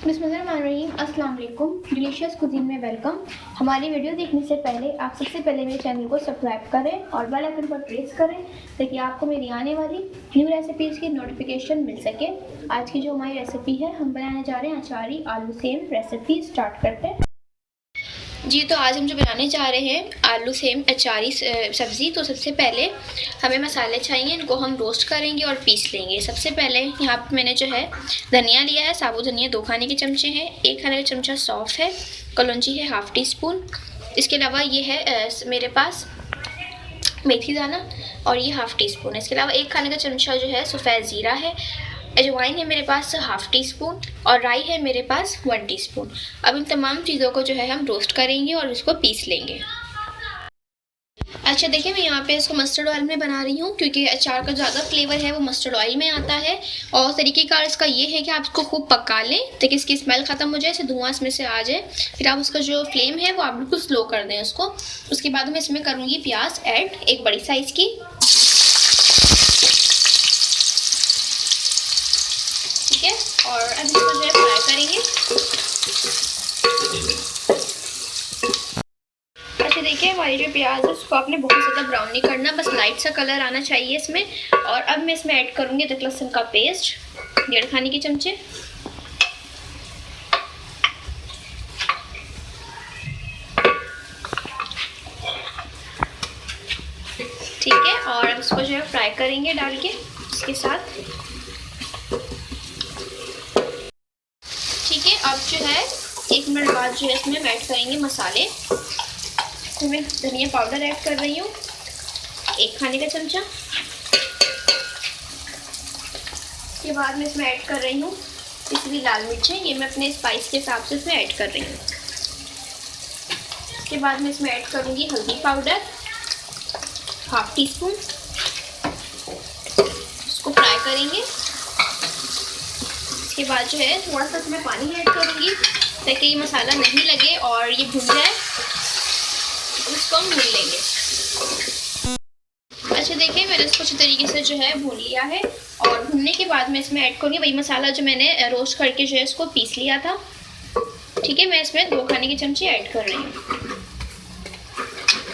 बिस्मिल्लाहिर्रहमानिर्रहीम। अस्सलाम वालेकुम। डिलीशियस कुजीन में वेलकम। हमारी वीडियो देखने से पहले आप सबसे पहले मेरे चैनल को सब्सक्राइब करें और बेल आइकन पर प्रेस करें ताकि आपको मेरी आने वाली न्यू रेसिपीज़ की नोटिफिकेशन मिल सके। आज की जो हमारी रेसिपी है, हम बनाने जा रहे हैं अचारी आलू सेम। रेसिपी स्टार्ट करते हैं जी। तो आज हम जो बनाने जा रहे हैं आलू सेम अचारी सब्ज़ी। तो सबसे पहले हमें मसाले चाहिए, इनको हम रोस्ट करेंगे और पीस लेंगे। सबसे पहले यहाँ पर मैंने जो है धनिया लिया है, साबुत धनिया 2 खाने के चमचे हैं, 1 खाने का चमचा सौंफ है, कलौंजी है ½ टी स्पून। इसके अलावा ये है मेरे पास मेथी दाना और ये ½ टी स्पून है। इसके अलावा 1 खाने का चमचा जो है सफ़ेद ज़ीरा है, अजवाइन है मेरे पास ½ टी स्पून और राई है मेरे पास 1 टीस्पून। अब इन तमाम चीज़ों को जो है हम रोस्ट करेंगे और इसको पीस लेंगे। अच्छा देखिए, मैं यहाँ पे इसको मस्टर्ड ऑयल में बना रही हूँ क्योंकि अचार का ज़्यादा फ्लेवर है वो मस्टर्ड ऑयल में आता है। और तरीक़ेकार इसका ये है कि आप इसको खूब पका लें ताकि इसकी स्मेल ख़त्म हो जाए, ऐसे धुआं इसमें से आ जाए। फिर आप उसका जो फ्लेम है वो आप बिल्कुल स्लो कर दें उसको। उसके बाद मैं इसमें करूँगी प्याज ऐड, 1 बड़ी साइज़ की। और अब इसको जो है फ्राई करेंगे। अच्छा देखिए, हमारी जो प्याज है उसको आपने बहुत ज़्यादा ब्राउन नहीं करना, बस लाइट सा कलर आना चाहिए इसमें। और अब मैं इसमें ऐड करूँगी अदरक लहसुन का पेस्ट 1.5 खाने के चमचे। ठीक है, और अब इसको जो है फ्राई करेंगे डाल के इसके साथ। ठीक है, अब जो है 1 मिनट बाद जो है इसमें ऐड करेंगे मसाले। तो मैं धनिया पाउडर ऐड कर रही हूँ 1 खाने का चमचा। इसके बाद मैं इसमें ऐड कर रही हूँ पिसी लाल मिर्चें, ये मैं अपने स्पाइस के हिसाब से इसमें ऐड कर रही हूँ। इसके बाद मैं इसमें ऐड करूँगी हल्दी पाउडर ½ टीस्पून। इसको फ्राई करेंगे। इसके बाद जो है थोड़ा सा इसमें पानी ऐड करूँगी ताकि ये मसाला नहीं लगे और ये भुन जाए। इसको हम भून लेंगे। अच्छा देखिए, मैंने इसको अच्छी तरीके से जो है भून लिया है और भूनने के बाद मैं इसमें ऐड करूँगी वही मसाला जो मैंने रोस्ट करके जो है इसको पीस लिया था। ठीक है, मैं इसमें 2 खाने के चमचे ऐड कर रही हूँ।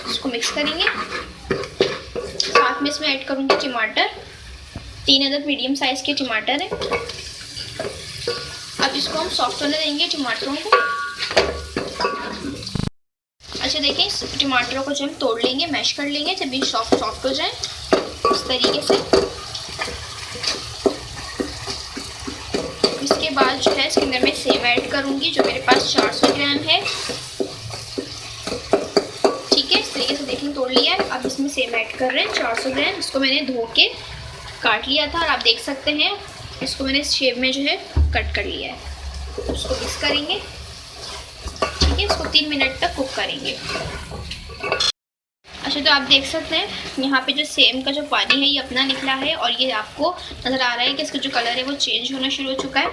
इसको मिक्स करेंगे। साथ में इसमें ऐड करूँगी टमाटर, 3 अदद मीडियम साइज़ के टमाटर है। अब इसको हम सॉफ्ट होने देंगे टमाटरों को। अच्छा देखिए, इस टमाटरों को जो हम तोड़ लेंगे, मैश कर लेंगे जब ये सॉफ्ट हो जाए इस तरीके से। इसके बाद जो है इसके अंदर मैं सेव ऐड करूँगी जो मेरे पास 400 ग्राम है। ठीक है, इस तरीके से देखिए तोड़ लिया है। अब इसमें सेव ऐड कर रहे हैं 400 ग्राम। इसको मैंने धो के काट लिया था और आप देख सकते हैं इसको मैंने इस शेप में जो है कट कर लिया है। उसको मिक्स करेंगे। ठीक है, इसको 3 मिनट तक कुक करेंगे। अच्छा, तो आप देख सकते हैं यहाँ पे जो सेम का जो पानी है ये अपना निकला है और ये आपको नज़र आ रहा है कि इसका जो कलर है वो चेंज होना शुरू हो चुका है।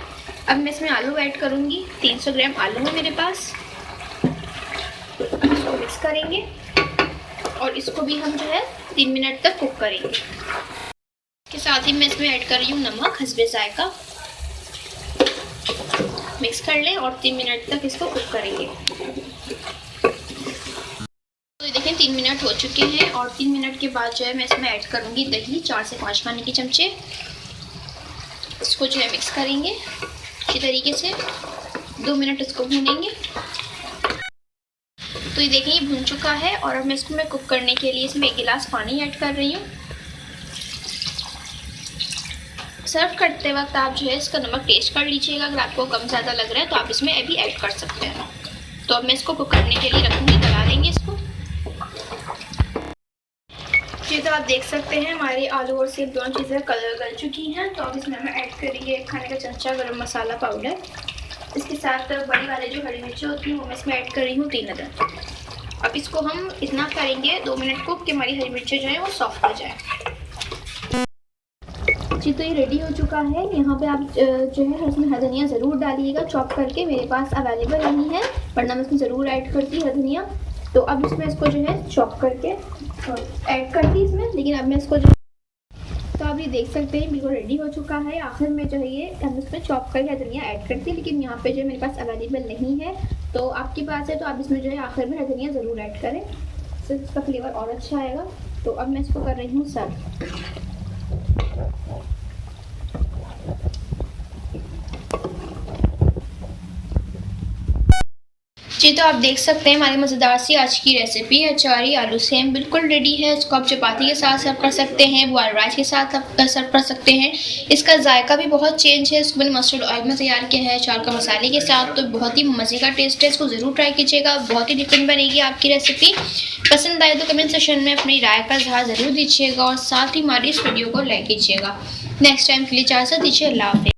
अब मैं इसमें आलू ऐड करूँगी, 300 ग्राम आलू है मेरे पास। इसको मिक्स करेंगे और इसको भी हम जो है 3 मिनट तक कुक करेंगे। के साथ ही मैं इसमें ऐड कर रही हूँ नमक हस्बे जायका। मिक्स कर लें और 3 मिनट तक इसको कुक करेंगे। तो देखिए 3 मिनट हो चुके हैं और 3 मिनट के बाद जो है मैं इसमें ऐड करूँगी दही 4 से 5 खाने के चमचे। इसको जो है मिक्स करेंगे इसी तरीके से 2 मिनट इसको भूनेंगे। तो ये देखिए ये भून चुका है और अब मैं इसको कुक करने के लिए इसमें 1 गिलास पानी ऐड कर रही हूँ। सर्व करते वक्त आप जो है इसका नमक टेस्ट कर लीजिएगा, अगर आपको कम ज़्यादा लग रहा है तो आप इसमें अभी ऐड कर सकते हैं। तो अब मैं इसको कुक करने के लिए रखूँगी, गला लेंगे इसको। जी, तो आप देख सकते हैं हमारे आलू और सेब दोनों चीज़ें कलर गल चुकी हैं। तो अब इसमें हमें ऐड करेंगे 1 खाने का चमचा गरम मसाला पाउडर। इसके साथ बड़ी वाले जो हरी मिर्चें होती हैं वो मैं इसमें ऐड कर रही हूँ 3 अदद। अब इसको हम इतना करेंगे 2 मिनट कुक कि हमारी हरी मिर्चें जो है वो सॉफ्ट हो जाए। जी, तो ये रेडी हो चुका है। यहाँ पे आप जो है इसमें हरा धनिया ज़रूर डालिएगा चॉप करके, मेरे पास अवेलेबल नहीं है वरना मैं इसमें ज़रूर ऐड करती हरा धनिया। तो अब इसमें इसको जो है चॉप करके ऐड करती इसमें, लेकिन अब मैं इसको जो तो अब ये देख सकते हैं बिल्कुल रेडी हो चुका है। आखिर में जो है ये हम इसमें चॉप करके धनिया ऐड करते हैं, लेकिन यहाँ पे जो मेरे पास अवेलेबल नहीं है। तो आपके पास है तो आप इसमें जो है आखिर में धनिया ज़रूर ऐड करें, इससे इसका फ्लेवर और अच्छा आएगा। तो अब मैं इसको कर रही हूँ सर्व। जी तो आप देख सकते हैं हमारी मज़ेदार सी आज की रेसिपी अचारी आलू सेम बिल्कुल रेडी है। इसको आप चपाती के साथ सर्व कर सकते हैं, बॉइल्ड राइस के साथ आप सर्व कर सकते हैं। इसका जायका भी बहुत चेंज है। इसको मैंने मस्टर्ड ऑयल में तैयार किया है अचार का मसाले के साथ, तो बहुत ही मज़े का टेस्ट है। इसको ज़रूर ट्राई कीजिएगा, बहुत ही डिफरेंट बनेगी आपकी रेसिपी। पसंद आए तो कमेंट सेक्शन में अपनी राय का इज़हार ज़रूर दीजिएगा और साथ ही हमारी इस वीडियो को लाइक कीजिएगा। नेक्स्ट टाइम के लिए इजाज़त दीजिए। अल्लाह हाफ़िज़।